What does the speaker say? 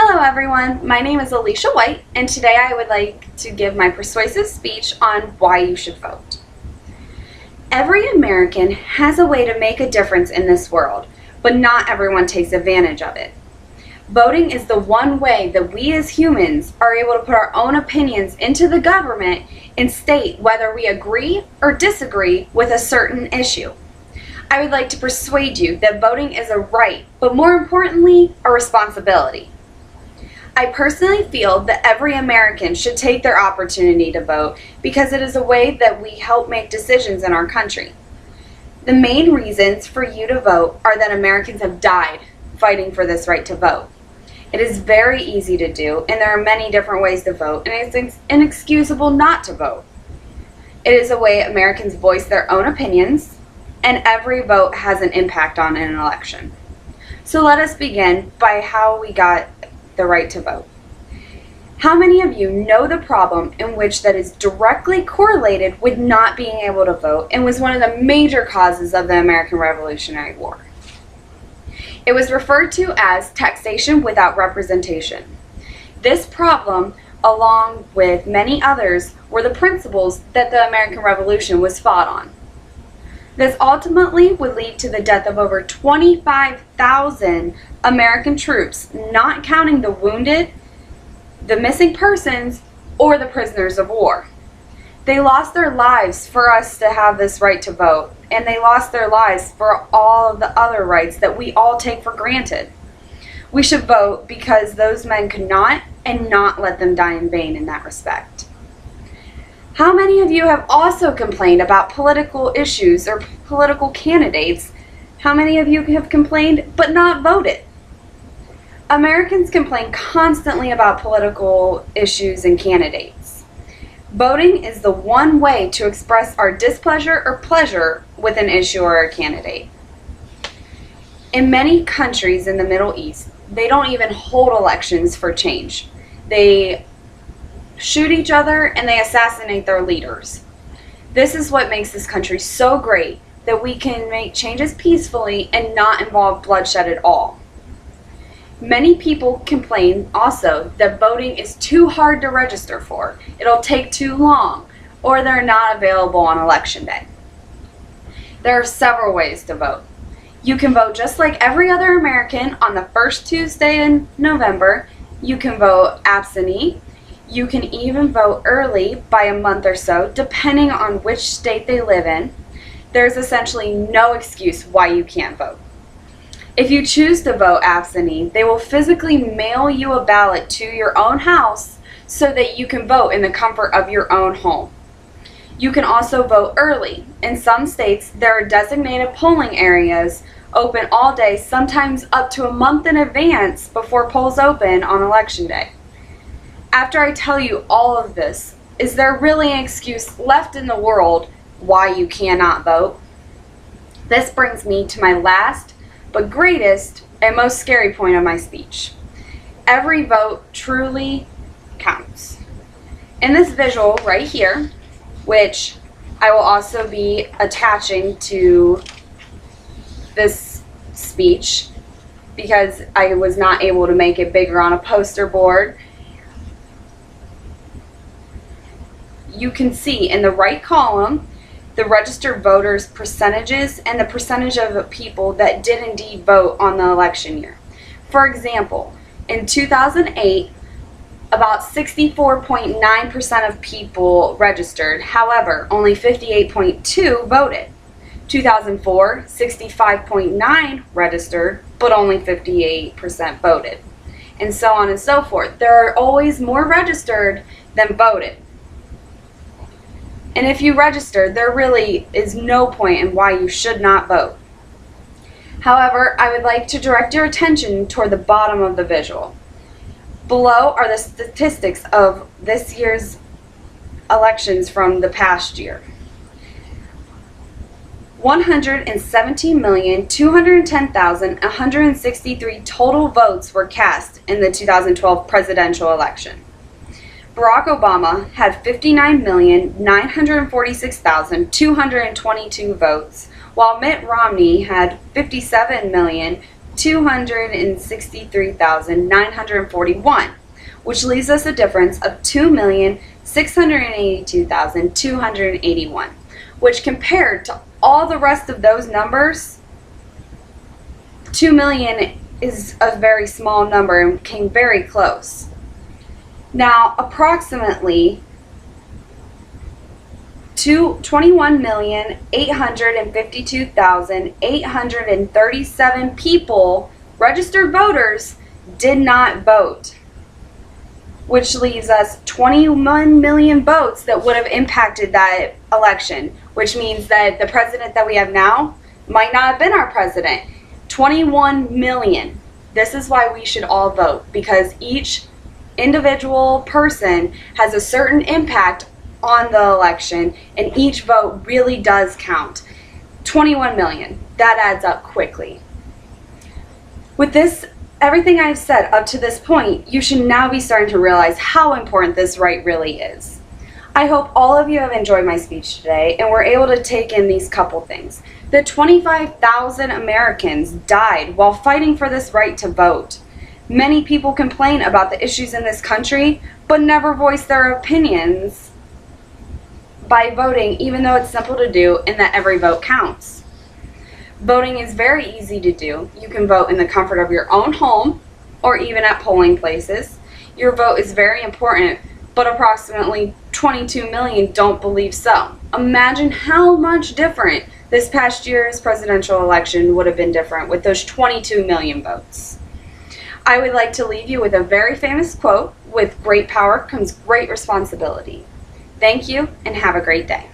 Hello everyone, my name is Alicia White, and today I would like to give my persuasive speech on why you should vote. Every American has a way to make a difference in this world, but not everyone takes advantage of it. Voting is the one way that we as humans are able to put our own opinions into the government and state whether we agree or disagree with a certain issue. I would like to persuade you that voting is a right, but more importantly, a responsibility. I personally feel that every American should take their opportunity to vote because it is a way that we help make decisions in our country. The main reasons for you to vote are that Americans have died fighting for this right to vote. It is very easy to do, and there are many different ways to vote, and it's inexcusable not to vote. It is a way Americans voice their own opinions, and every vote has an impact on an election. So let us begin by how we got the right to vote. How many of you know the problem in which that is directly correlated with not being able to vote and was one of the major causes of the American Revolutionary War? It was referred to as taxation without representation. This problem, along with many others, were the principles that the American Revolution was fought on. This ultimately would lead to the death of over 25,000 American troops, not counting the wounded, the missing persons, or the prisoners of war. They lost their lives for us to have this right to vote, and they lost their lives for all of the other rights that we all take for granted. We should vote because those men could not and not let them die in vain in that respect. How many of you have also complained about political issues or political candidates? How many of you have complained but not voted? Americans complain constantly about political issues and candidates. Voting is the one way to express our displeasure or pleasure with an issue or a candidate. In many countries in the Middle East, they don't even hold elections for change. They shoot each other and they assassinate their leaders. This is what makes this country so great, that we can make changes peacefully and not involve bloodshed at all. Many people complain also that voting is too hard to register for, it'll take too long, or they're not available on election day. There are several ways to vote. You can vote just like every other American on the first Tuesday in November. You can vote absentee. You can even vote early by a month or so, depending on which state they live in. There's essentially no excuse why you can't vote. If you choose to vote absentee, they will physically mail you a ballot to your own house so that you can vote in the comfort of your own home. You can also vote early. In some states, there are designated polling areas open all day, sometimes up to a month in advance before polls open on election day. After I tell you all of this, is there really an excuse left in the world why you cannot vote? This brings me to my last, but greatest and most scary point of my speech. Every vote truly counts. In this visual right here, which I will also be attaching to this speech because I was not able to make it bigger on a poster board, you can see in the right column the registered voters percentages and the percentage of people that did indeed vote on the election year. For example, in 2008, about 64.9% of people registered. However, only 58.2% voted. 2004, 65.9% registered, but only 58% voted. And so on and so forth. There are always more registered than voted. And if you register, there really is no point in why you should not vote. However, I would like to direct your attention toward the bottom of the visual. Below are the statistics of this year's elections from the past year. 117,210,163 total votes were cast in the 2012 presidential election. Barack Obama had 59,946,222 votes, while Mitt Romney had 57,2 263,941, which leaves us a difference of 2,682,281, which compared to all the rest of those numbers, 2 million is a very small number and came very close. Now, approximately 21,852,837 people, registered voters, did not vote, which leaves us 21 million votes that would have impacted that election, which means that the president that we have now might not have been our president. 21 million. This is why we should all vote, because each individual person has a certain impact on the election, and each vote really does count. 21 million. That adds up quickly. With this, everything I've said up to this point, you should now be starting to realize how important this right really is. I hope all of you have enjoyed my speech today and were able to take in these couple things. The 25,000 Americans died while fighting for this right to vote. Many people complain about the issues in this country, but never voice their opinions by voting, even though it's simple to do and that every vote counts. Voting is very easy to do. You can vote in the comfort of your own home or even at polling places. Your vote is very important, but approximately 22 million don't believe so. Imagine how much different this past year's presidential election would have been different with those 22 million votes. I would like to leave you with a very famous quote: with great power comes great responsibility. Thank you and have a great day.